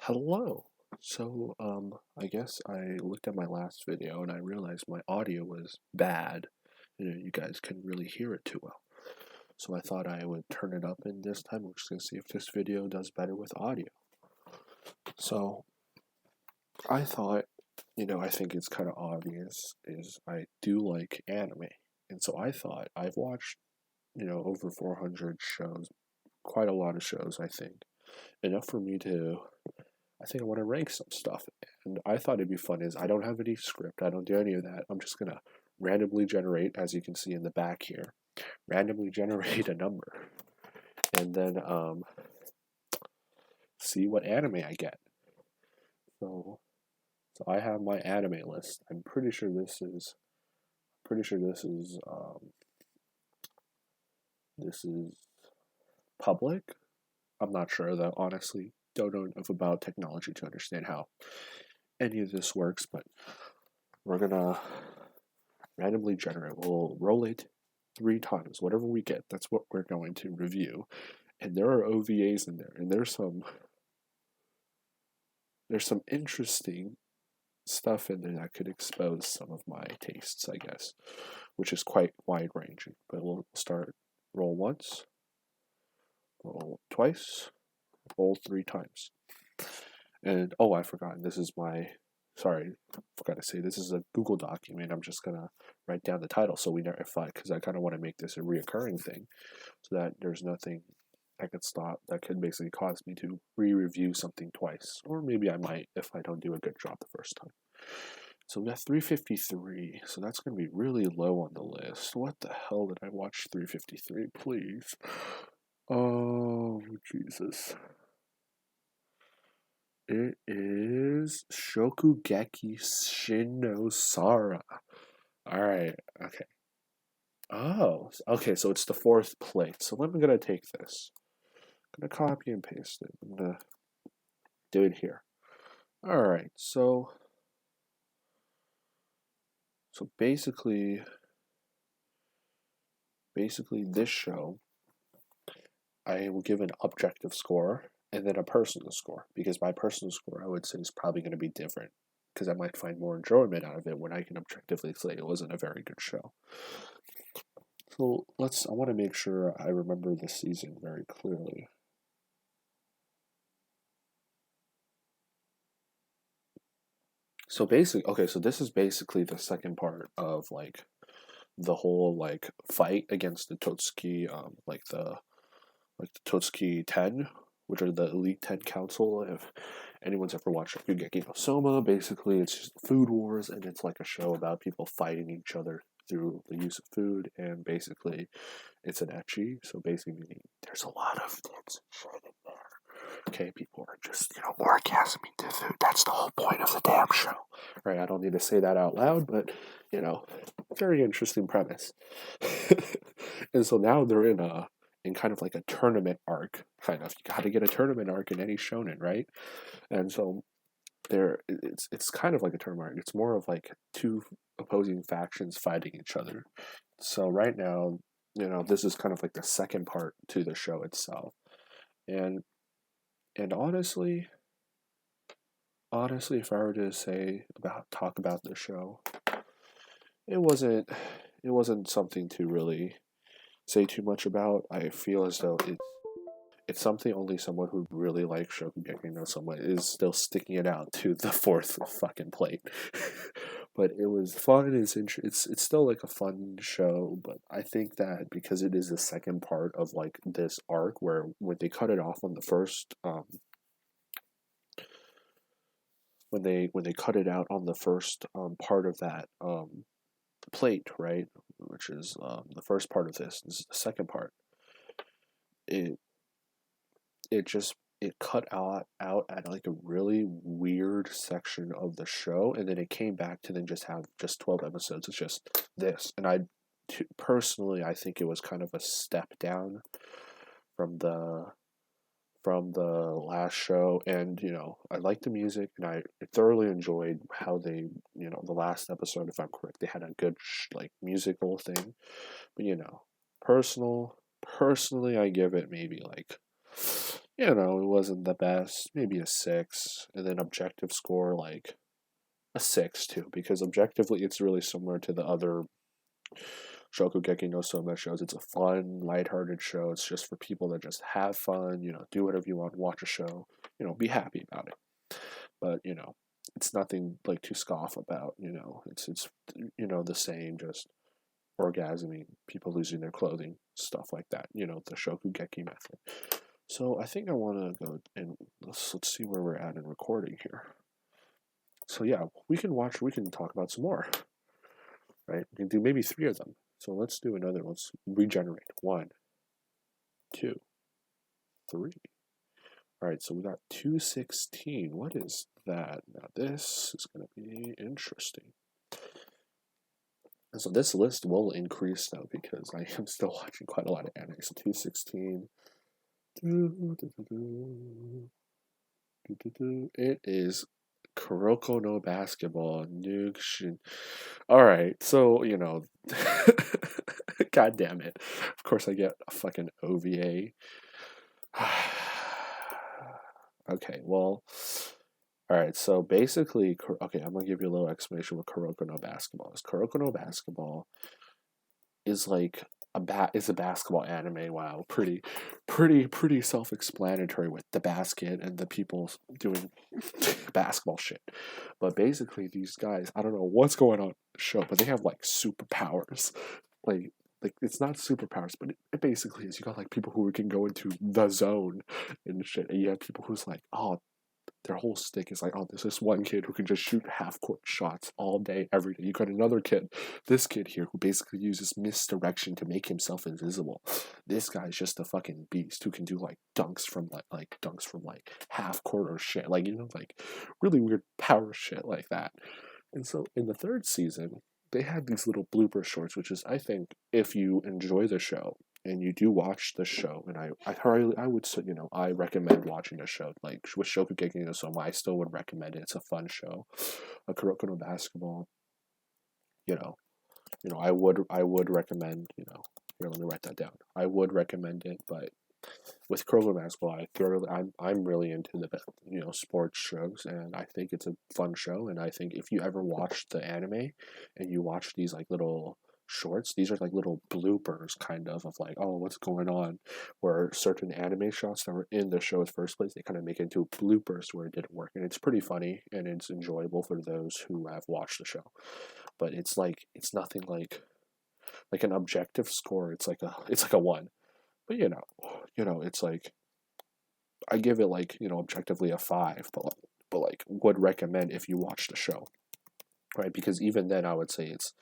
Hello. I guess I looked at my last video and I realized my audio was bad. You guys couldn't really hear it too well. So I thought I would turn it up, and this time we're just gonna see if this video does better with audio. So I thought, I think it's kind of obvious is I do like anime. And so I thought I've watched, over 400 shows, quite a lot of shows, I think. Enough for me to I think I want to rank some stuff. And I thought it'd be fun is I don't have any script. I don't do any of that. I'm just gonna randomly generate, as you can see in the back here, randomly generate a number. And then see what anime I get. So so I have my anime list. I'm pretty sure this is public. I'm not sure though, honestly. Don't know enough about technology to understand how any of this works, but we're gonna randomly generate. We'll roll it 3 times. Whatever we get, that's what we're going to review. And there are OVAs in there, and there's some interesting stuff in there that could expose some of my tastes, I guess, which is quite wide ranging. But we'll start roll once, roll twice, roll 3 times. And oh, I forgot. This is my sorry, forgot to say this is a Google document. I'm just gonna write down the title so we never fight because I kind of want to make this a reoccurring thing, so that there's nothing that could basically cause me to re-review something twice, or maybe I might if I don't do a good job the first time. So we got 353, so that's gonna be really low on the list. What the hell did I watch 353? Please. Oh Jesus. It is Shokugeki Shinosara. Alright, okay. Oh, okay, so it's the fourth plate. So I'm gonna take this. I'm gonna copy and paste it. I'm gonna do it here. Alright, so basically this show I will give an objective score and then a personal score, because my personal score I would say is probably going to be different because I might find more enjoyment out of it when I can objectively say it wasn't a very good show. So I want to make sure I remember the season very clearly. So basically, okay, so this is basically the second part of like the whole like fight against the Totsuki, like the Totsuki 10, which are the Elite 10 Council. If anyone's ever watched Shokugeki no Soma, basically it's just food wars, and it's like a show about people fighting each other through the use of food, and basically it's an ecchi, so basically meaning there's a lot of dicks and shit in there. Okay, people are just, orgasming to food. That's the whole point of the damn show. Right, I don't need to say that out loud, but, very interesting premise. And so now they're in kind of like a tournament arc, kind of. You got to get a tournament arc in any shonen, right? And so it's kind of like a tournament arc. It's more of like two opposing factions fighting each other. So right now, this is kind of like the second part to the show itself. And and honestly, if I were to talk about the show, it wasn't it wasn't something to really say too much about. I feel as though it's something only someone who really likes Shokugeki no Soma is still sticking it out to the fourth fucking plate. But it was fun. It's still like a fun show. But I think that because it is the second part of like this arc, where when they cut it off on the first when they cut it out on the first part of that plate, right, which is the first part of this is the second part. It it cut out at like a really weird section of the show, and then it came back to then just have just 12 episodes. It's just this, and personally I think it was kind of a step down from the last show. And I liked the music, and I thoroughly enjoyed how they, the last episode, if I'm correct, they had a good like musical thing. But personally I give it maybe like You know, it wasn't the best. Maybe a 6, and then objective score like a 6 too, because objectively it's really similar to the other Shokugeki no Soma shows. It's a fun, lighthearted show. It's just for people that just have fun, you know, do whatever you want, watch a show, you know, be happy about it. But, you know, it's nothing like to scoff about, you know. It's you know, the same, just orgasming, people losing their clothing, stuff like that, you know, the Shokugeki method. So I think I want to go and let's see where we're at in recording here. So yeah, we can talk about some more, right? We can do maybe 3 of them. So let's do another. Let's regenerate. 1, 2, 3. All right, so we got 216. What is that? Now this is going to be interesting. And so this list will increase now because I am still watching quite a lot of anime. So 216. It is Kuroko no Basketball Nukshin. All right, so you know, God damn it! Of course, I get a fucking OVA. Okay, well, all right. So basically, okay, I'm gonna give you a little explanation what Kuroko no Basketball is. Kuroko no Basketball is like a basketball anime. Wow, pretty self-explanatory with the basket and the people doing basketball shit. But basically, these guys, I don't know what's going on in the show, but they have like superpowers. Like it's not superpowers, but it basically is. You got like people who can go into the zone and shit, and you have people who's like, oh, their whole stick is like, oh, there's this one kid who can just shoot half court shots all day, every day. You got another kid, this kid here, who basically uses misdirection to make himself invisible. This guy's just a fucking beast who can do like dunks from like half court or shit, like you know, like really weird power shit like that. And so in the 3rd season, they had these little blooper shorts, which is I think if you enjoy the show and you do watch the show, and I would say, you know, I recommend watching the show. Like with Shokugeki no Soma, I still would recommend it. It's a fun show. A Kuroko no Basketball, you know, I would recommend, you know, here, let me write that down. I would recommend it, but with Kuroko Basketball, I'm really into the, you know, sports shows, and I think it's a fun show. And I think if you ever watch the anime and you watch these like little shorts, these are like little bloopers kind of like, oh, what's going on, where certain anime shots that were in the show's first place, they kind of make it into bloopers where it didn't work, and it's pretty funny and it's enjoyable for those who have watched the show. But it's nothing like an objective score. It's like a 1. But you know, it's like I give it like, you know, objectively a 5, but like would recommend if you watch the show, right? Because even then, I would say it's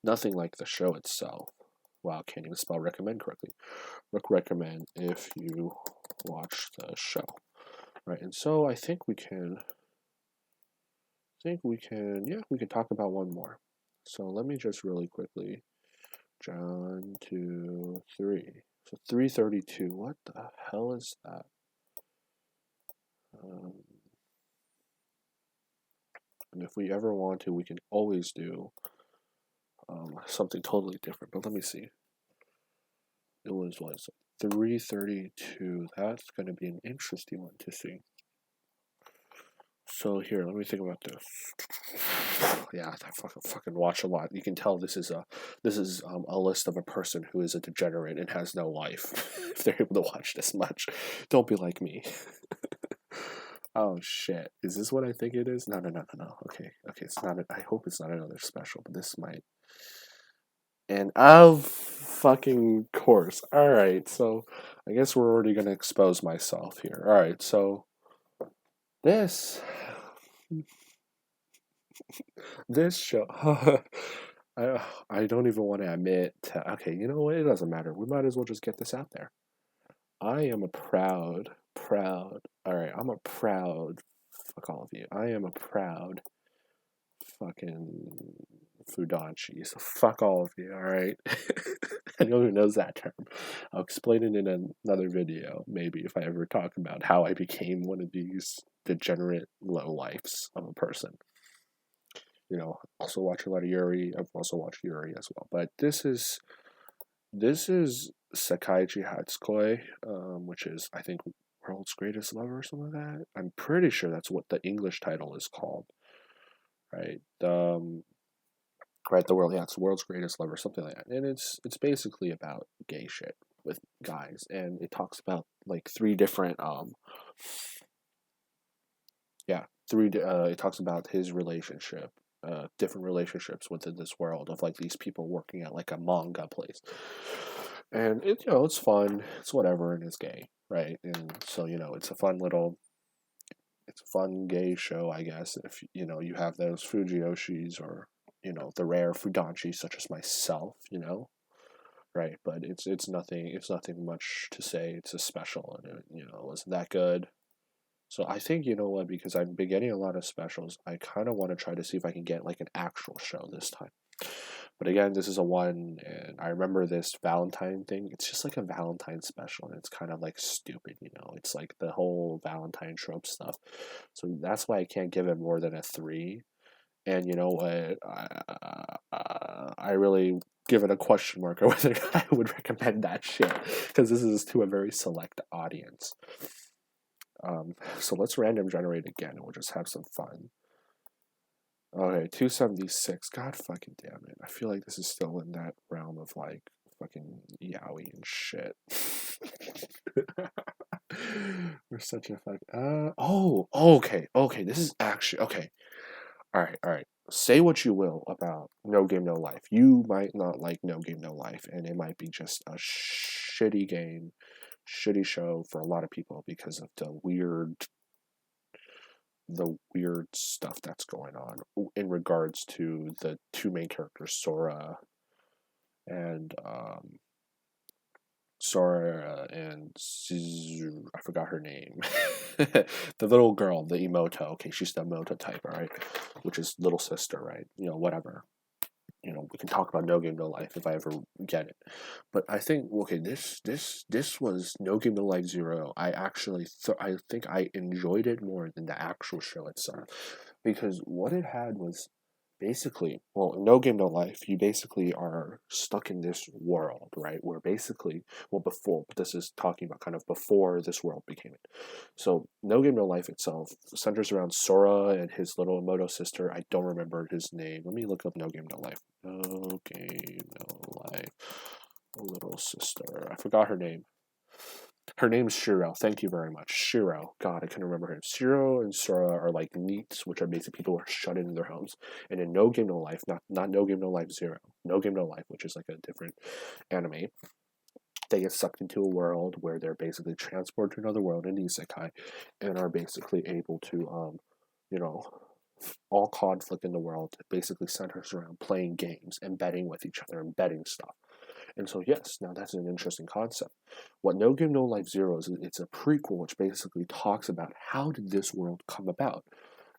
nothing like the show itself. Wow, can't even spell recommend correctly. Recommend if you watch the show, right? And so yeah, we can talk about one more. So let me just really quickly, John 2, 3. So 332. What the hell is that? Um, and if we ever want to, we can always do something totally different. But let me see. It was what, 332. That's going to be an interesting one to see. So here, let me think about this. Yeah, I fucking watch a lot. You can tell this is a list of a person who is a degenerate and has no life. If they're able to watch this much, don't be like me. Oh shit! Is this what I think it is? No. Okay, it's not. I hope it's not another special, but this might. And of fucking course. All right, so I guess we're already gonna expose myself here. All right, so this this show. I don't even want to admit to, okay, you know what? It doesn't matter. We might as well just get this out there. I am a proud. All right, I'm a proud. Fuck all of you. I am a proud fucking Fudanchi. So fuck all of you, alright? Anyone who knows that term. I'll explain it in another video, maybe, if I ever talk about how I became one of these degenerate low lifes of a person. You know, also watch a lot of Yuri. I've also watched Yuri as well. But this is Sekaiichi Hatsukoi, which is, I think, World's Greatest Lover or something like that. I'm pretty sure that's what the English title is called, right? Right, the world, yeah, it's World's Greatest Lover, something like that. And it's basically about gay shit with guys, and it talks about like three different yeah, it talks about his relationship, different relationships within this world of like these people working at like a manga place, and it's fun, it's whatever, and it's gay, right? And so it's a fun gay show, I guess. If you have those Fujioshis or the rare Fudanshi such as myself, right? But it's nothing much to say. It's a special, and it wasn't that good. So I think you know what, because I've been getting a lot of specials, I kind of want to try to see if I can get like an actual show this time. But again, this is a one, and I remember this Valentine thing. It's just like a Valentine special, and it's kind of like stupid. It's like the whole Valentine trope stuff. So that's why I can't give it more than a three. And you know what? I really give it a question mark or whether I would recommend that shit because this is to a very select audience. So let's random generate again and we'll just have some fun. Okay, 276. God fucking damn it. I feel like this is still in that realm of like fucking yaoi and shit. We're such a fuck. Okay. This is actually okay. All right. Say what you will about No Game No Life. You might not like No Game No Life, and it might be just a shitty game, shitty show for a lot of people because of the weird stuff that's going on in regards to the two main characters, and Sora and I forgot her name. The little girl, the Emoto. Okay, she's the Emoto type, all right, which is little sister, right? Whatever. We can talk about No Game No Life if I ever get it. But I think okay, this was No Game No Life Zero. I think I enjoyed it more than the actual show itself because what it had was basically, well, No Game No Life, you basically are stuck in this world, right? Where basically, well, before, but this is talking about kind of before this world became it. So, No Game No Life itself centers around Sora and his little Emoto sister. I don't remember his name. Let me look up No Game No Life. No Game No Life. Little sister. I forgot her name. Her name's Shiro. Thank you very much. Shiro. God, I couldn't remember him. Shiro and Sora are like neats, which are basically people who are shut in their homes. And in No Game No Life, not No Game No Life Zero, No Game No Life, which is like a different anime, they get sucked into a world where they're basically transported to another world in Isekai and are basically able to, you know, all conflict in the world basically centers around playing games and betting with each other and betting stuff. And so, yes, now that's an interesting concept. What No Game No Life Zero is, it's a prequel which basically talks about how did this world come about.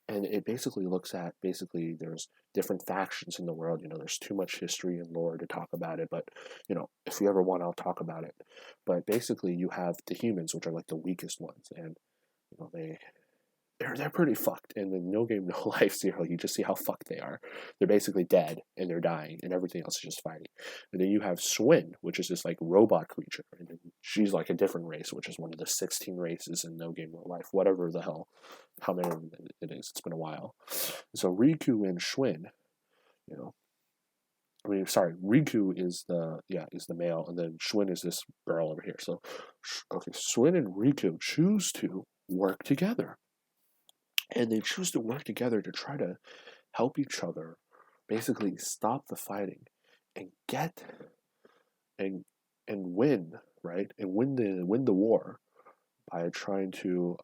And it basically looks at there's different factions in the world. There's too much history and lore to talk about it, but if you ever want, I'll talk about it. But basically, you have the humans, which are like the weakest ones, and they're pretty fucked. And in No Game No Life Zero, you just see how fucked they are. They're basically dead and they're dying, and everything else is just fighting. And then you have Swin, which is this like robot creature, and she's like a different race, which is one of the 16 races in No Game No Life, whatever the hell, how many it is. It's been a while. So Riku and Schwinn, you know. I mean, sorry, Riku is the male, and then Schwinn is this girl over here. So, okay, Schwinn and Riku choose to work together, and they choose to work together to try to help each other basically stop the fighting and get and win, right, and win the war by try to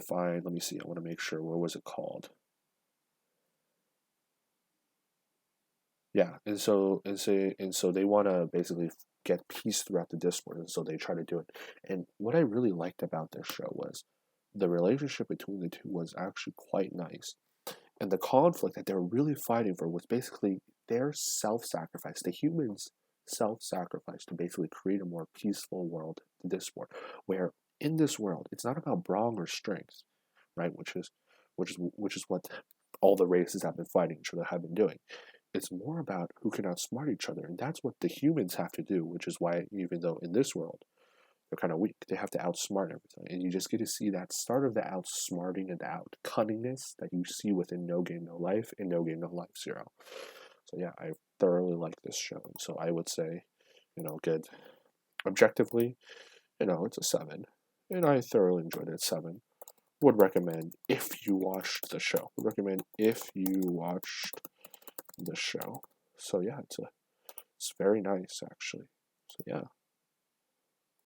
find, let me see, I want to make sure, what was it called? Yeah, and so they want to basically get peace throughout the Discord, and so they try to do it. And what I really liked about this show was the relationship between the two was actually quite nice. And the conflict that they're really fighting for was basically their self-sacrifice, the humans' self-sacrifice to basically create a more peaceful world, this world, where in this world it's not about brawn or strength, right? Which is what all the races have been fighting each other have been doing. It's more about who can outsmart each other, and that's what the humans have to do. Which is why, even though in this world, they're kind of weak. They have to outsmart everything, and you just get to see that start of the outsmarting and the out cunningness that you see within No Game No Life and No Game No Life Zero. So yeah, I thoroughly like this show. So I would say, good objectively, it's a 7, and I thoroughly enjoyed it. 7. Would recommend if you watched the show. Would recommend if you watched the show. So yeah, it's very nice actually. So yeah.